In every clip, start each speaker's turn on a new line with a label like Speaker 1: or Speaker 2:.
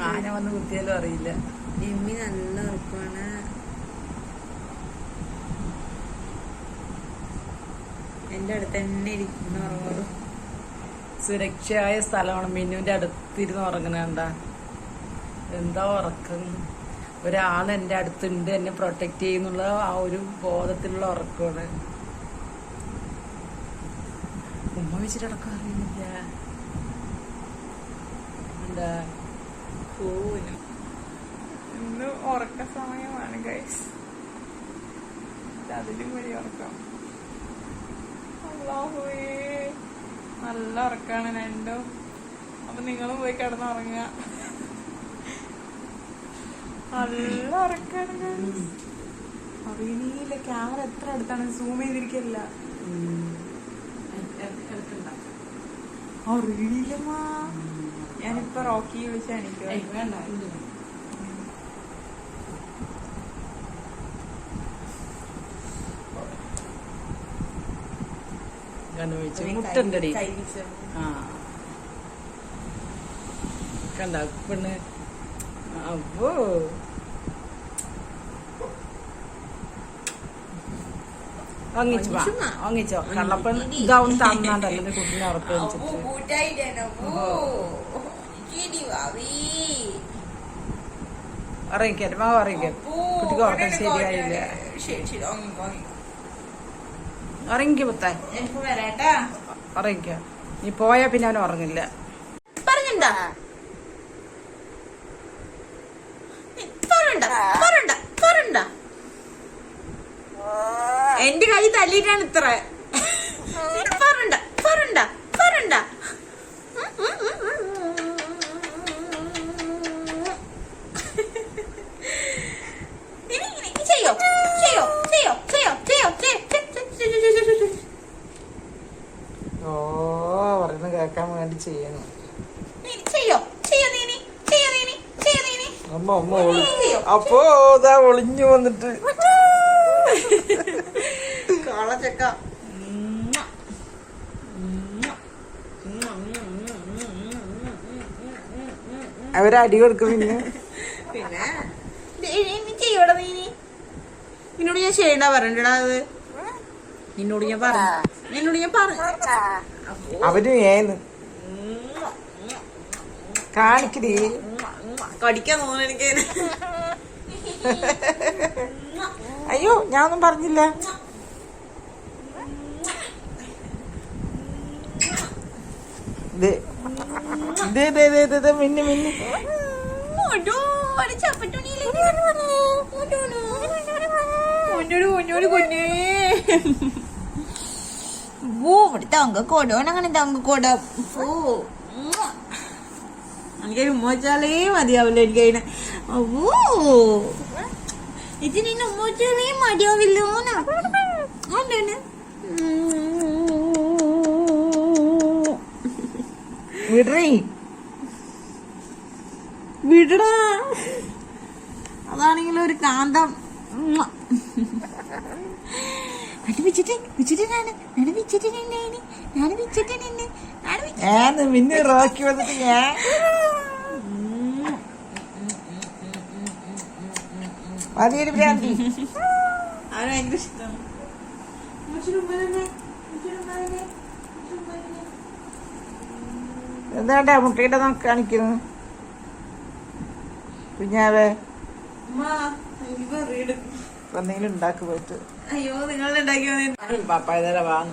Speaker 1: ആന വന്ന് കുത്തിയാലും അറിയില്ല.
Speaker 2: ജിമ്മി നല്ല ഉറപ്പാണ്. എന്റെ അടുത്ത് തന്നെ ഇരിക്കുന്ന ഉറങ്ങുള്ളൂ.
Speaker 1: സുരക്ഷയായ സ്ഥലമാണ്. മിന്നുവിന്റെ അടുത്തിരുന്ന് ഉറങ്ങണണ്ട. എന്താ ഉറക്കം. ഒരാൾ എൻ്റെ അടുത്തുണ്ട്, എന്നെ പ്രൊട്ടക്ട് ചെയ്യുന്നുള്ള ആ ഒരു ബോധത്തിലുള്ള ഉറക്കമാണ്. ഉമ്മ വെച്ചിട്ട് അടക്കം അറിയുന്നില്ല. എന്താ
Speaker 2: ഇന്ന് ഉറക്ക സമയമാണ് ഗൈസ്. അതിലും വലിയ ഉറക്കം. നല്ല ഉറക്കാണ് രണ്ടും. അപ്പൊ നിങ്ങളും പോയി കിടന്നുറങ്ങുക. നല്ല ഉറക്കാണ്. അറിയില്ല ക്യാമറ എത്ര അടുത്താണ്, സൂം ചെയ്തിരിക്കില്ല. അറിയില്ലമ്മാ. ഞാനിപ്പോ റോക്കി വിളിച്ചാ എനിക്ക്
Speaker 1: മുട്ടുണ്ടടി. ആ കണ്ട പെണ്ണ്. അപ്പോ വാങ്ങിച്ചോ കള്ളപ്പെണ്ണ്. ഇതാവും തന്നാണ്ടല്ലേ കുട്ടിനെ ഉറപ്പ് വെച്ചിട്ട്. അറിയിക്കാൻ അറിയിക്കാൻ കുട്ടിക്ക് ഉറക്കം ശരിയായില്ല. ഉറങ്ങി പുത്താൻ ഉറങ്ങിക്ക. നീ പോയാ പിന്നെ അവൻ ഉറങ്ങില്ല.
Speaker 2: പറഞ്ഞിണ്ടാ എന്റെ കൈ തല്ലിട്ടാണ് ഇത്ര.
Speaker 1: പറയുന്നത് കേക്കാൻ വേണ്ടി ചെയ്യുന്നു. അമ്മ അമ്മ അപ്പോ ഇതാ ഒളിഞ്ഞു വന്നിട്ട്
Speaker 2: കാളച്ചക്ക.
Speaker 1: അവരടി കൊടുക്കും.
Speaker 2: പിന്നെ ചെയ്യോടാ നീ. നിന്നോട് ഞാൻ ചെയ്യണ്ട പറഞ്ഞടാ. അത് നിന്നോട് ഞാൻ പറഞ്ഞു.
Speaker 1: അവര് ഏന്ന് കാണിക്കടി.
Speaker 2: കടിക്കാൻ തോന്നുന്നു എനിക്ക്.
Speaker 1: അയ്യോ ഞാനൊന്നും പറഞ്ഞില്ല. മിന്നു മിന്നു
Speaker 2: തങ്കക്കോടോണങ്ങനെ തങ്കക്കോട. എനിക്കൊരു ഉമ്മ വെച്ചാലേ മതിയാവില്ല. എനിക്കതിനെ ഇതിന് ഉമ്മ വെച്ചാലേ മതിയാവില്ലോ. വിടടാ. അതാണെങ്കിലും ഒരു കാന്തം.
Speaker 1: മിന്നു റോക്കി വന്നിട്ട് ഞാൻ മതിയൊരു ഭ്രാന്തി.
Speaker 2: അവന് ഭയങ്കര ഇഷ്ടമാണ്.
Speaker 1: എന്താണ്ടാ മുട്ടയുടെ നമുക്ക് കാണിക്കുന്നു കുഞ്ഞാവേ. എന്തെങ്കിലും ഉണ്ടാക്കി പോയിട്ട്.
Speaker 2: അയ്യോ നിങ്ങളുടെ ഉണ്ടാക്കി
Speaker 1: പാപ്പായതല്ല വാങ്ങ.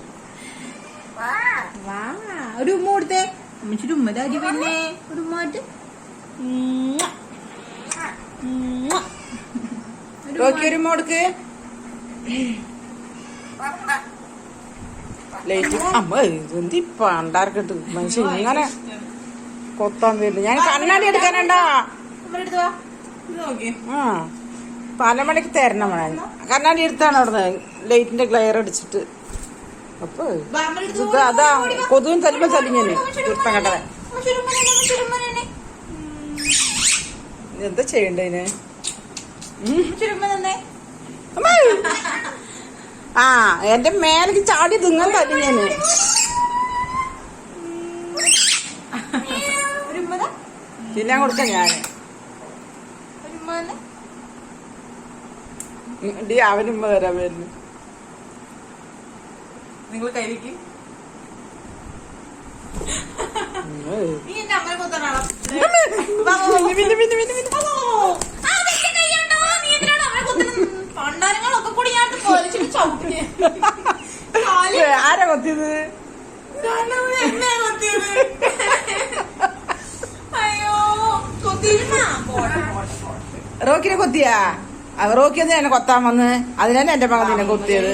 Speaker 2: ഒരു ഉമ്മ കൊടുത്തേ. അമ്മച്ചിട്ട് ഉമ്മ താരി പിന്നെ ഒരു ഉമ്മാട്ട്.
Speaker 1: ഒരു മോടുക്ക് ലൈറ്റ്. അമ്മ എന്തി പണ്ടാർക്കിട്ട് മനുഷ്യൻ ഇങ്ങനെ കൊത്താൻ വരില്ല. ഞാൻ കണ്ണാടി എടുക്കാനുണ്ടാ. ആ 12 മണിക്ക് തരണം. കണ്ണാടി എടുത്താണ് അവിടുന്ന് ലൈറ്റിന്റെ ക്ലിയർ അടിച്ചിട്ട്. അപ്പൊ അതാ കൊതുവും തല്ലുമ്പോ തല്ലിങ്ങനെ തീർത്ഥം കണ്ടത്. എന്താ ചെയ്യണ്ടതിന്? ആ എന്റെ മേലേക്ക് ചാടി തിങ്ങാൻ തല്ലിഞ്ഞേന്. തിന്നാൻ കൊടുക്കാം ഞാന്. ഡി അവനുമ്മ തരാൻ വരുന്നു.
Speaker 2: നിങ്ങൾ കൈവയ്ക്ക്. നീ എന്റെ അമ്മനെ കൊത്താനാണോ? പണ്ടാരങ്ങളൊക്കെ കൂടി ഞാൻ ചവിട്ടിന്.
Speaker 1: ആരാ കൊത്തിയത്?
Speaker 2: എന്നെ കൊത്തിയത്. അയ്യോ കൊത്തിയിരുന്നാ.
Speaker 1: റോക്കിനെ കൊത്തിയാ? റോക്കി ഒന്ന് എന്നെ കൊത്താൻ വന്ന് അതിനാണ് എന്റെ മകൻ നിന്നെ കൊത്തിയത്.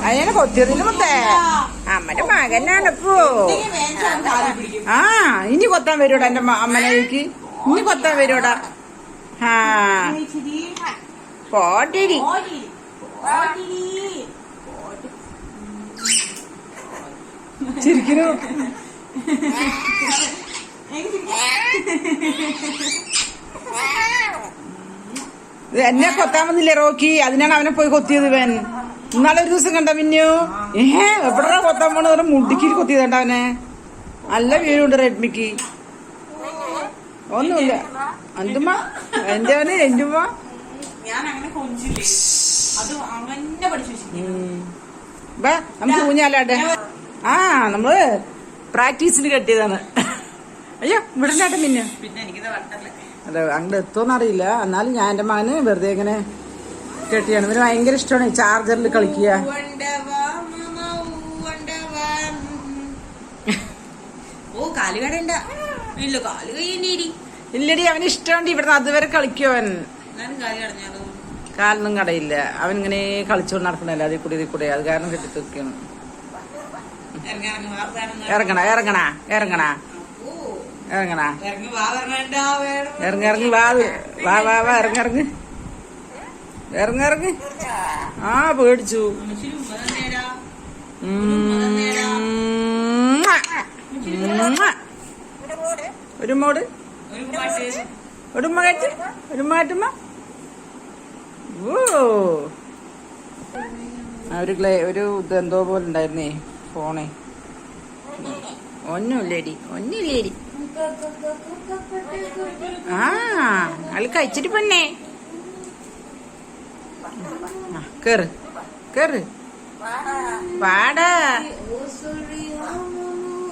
Speaker 1: അതിനെ കൊത്തിയതിന് മുത്തേ അമ്മന്റെ മകനാണിപ്പോ. ആ ഇനി കൊത്താൻ വരൂടാ എന്റെ അമ്മനേക്ക്. ഇനി കൊത്താൻ വരൂടാ. ആ പോട്ടിരി. ചിരിക്കുന്നു. എന്നെ കൊത്താൻ വന്നില്ലേ റോക്കി? അതിനാണ് അവനെ പോയി കൊത്തിയത്. ഇവൻ ഇന്നാളെ ഒരു ദിവസം കണ്ട പിന്നെയോ എവിടെ കൊത്താൻ പോണ മുടിക്കിൽ കൊത്തിയതണ്ട അവനെ. നല്ല വീടുണ്ട് റെഡ്മിക്ക്. ഒന്നുമില്ല. എന്തുമ്മ എന്റെ അവന് എന്റുമ്മ.
Speaker 2: ഞാൻ അങ്ങനെ കൊഞ്ചില്ലേ, അത് അങ്ങനെ പഠിച്ചു.
Speaker 1: നമുക്ക് ഊഞ്ഞാലാട്ടെ. ആ നമ്മള് പ്രാക്ടീസിന് കെട്ടിയതാണ്. അയ്യോ വിടലാട്ടെ പിന്നെ.
Speaker 2: പിന്നെ എനിക്കിത് വട്ടല്ലേ.
Speaker 1: അതെ അങ്ങോട്ട് എത്തുമെന്നറിയില്ല. എന്നാലും ഞാൻ എന്റെ മകന് വെറുതെ ഇങ്ങനെ കെട്ടിയാണ്. ഇവന് ഭയങ്കര ഇഷ്ടമാണ് ചാർജറിൽ കളിക്കുക.
Speaker 2: ഓ കാല് കടണ്ട. ഇല്ല കാല് കയ്യേണ്ടി.
Speaker 1: ഇല്ലടി അവന് ഇഷ്ടമുണ്ട്. ഇവിടുന്ന് അതുവരെ കളിക്കുവൻ.
Speaker 2: കാല് കടഞ്ഞാലോ?
Speaker 1: കാലൊന്നും കടയില്ല. അവൻ ഇങ്ങനെ കളിച്ചോണ്ട് നടക്കണല്ലോ അതിൽ കൂടി. അത് കാരണം കെട്ടിത്തൊക്കെയാണ്. ഇറങ്ങണ ഇറങ്ങണ ഇറങ്ങണ ഇറങ്ങണ ഇറങ്ങി വാ വാ വാ ഇറങ്ങിറങ്ങ് ഇറങ്ങിറങ്ങ്. ആ പേടിച്ചു. ഒരു മോട് ഒരു മകറ്റ് ഒരു മാറ്റുമ്മ. ഓ ഒരു ഇതെന്തോ പോലെ ഉണ്ടായിരുന്നേ ഫോണേ. ഒന്നുമില്ലേടി ഒന്നുമില്ലേടി. ആ ആള് കഴിച്ചിട്ട് പെണ്ണേ. കേറ് കേറ് വാടാ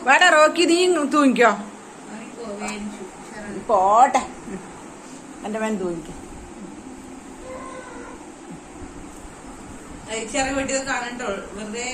Speaker 1: വാടാ റോക്കി. നീ തൂങ്ങിക്കോ. പോട്ടെ എന്റെ മേൻ തൂങ്ങിക്കോ.
Speaker 2: ചെറിയ വീട്ടിൽ കാണണ്ടോ വെറുതെ.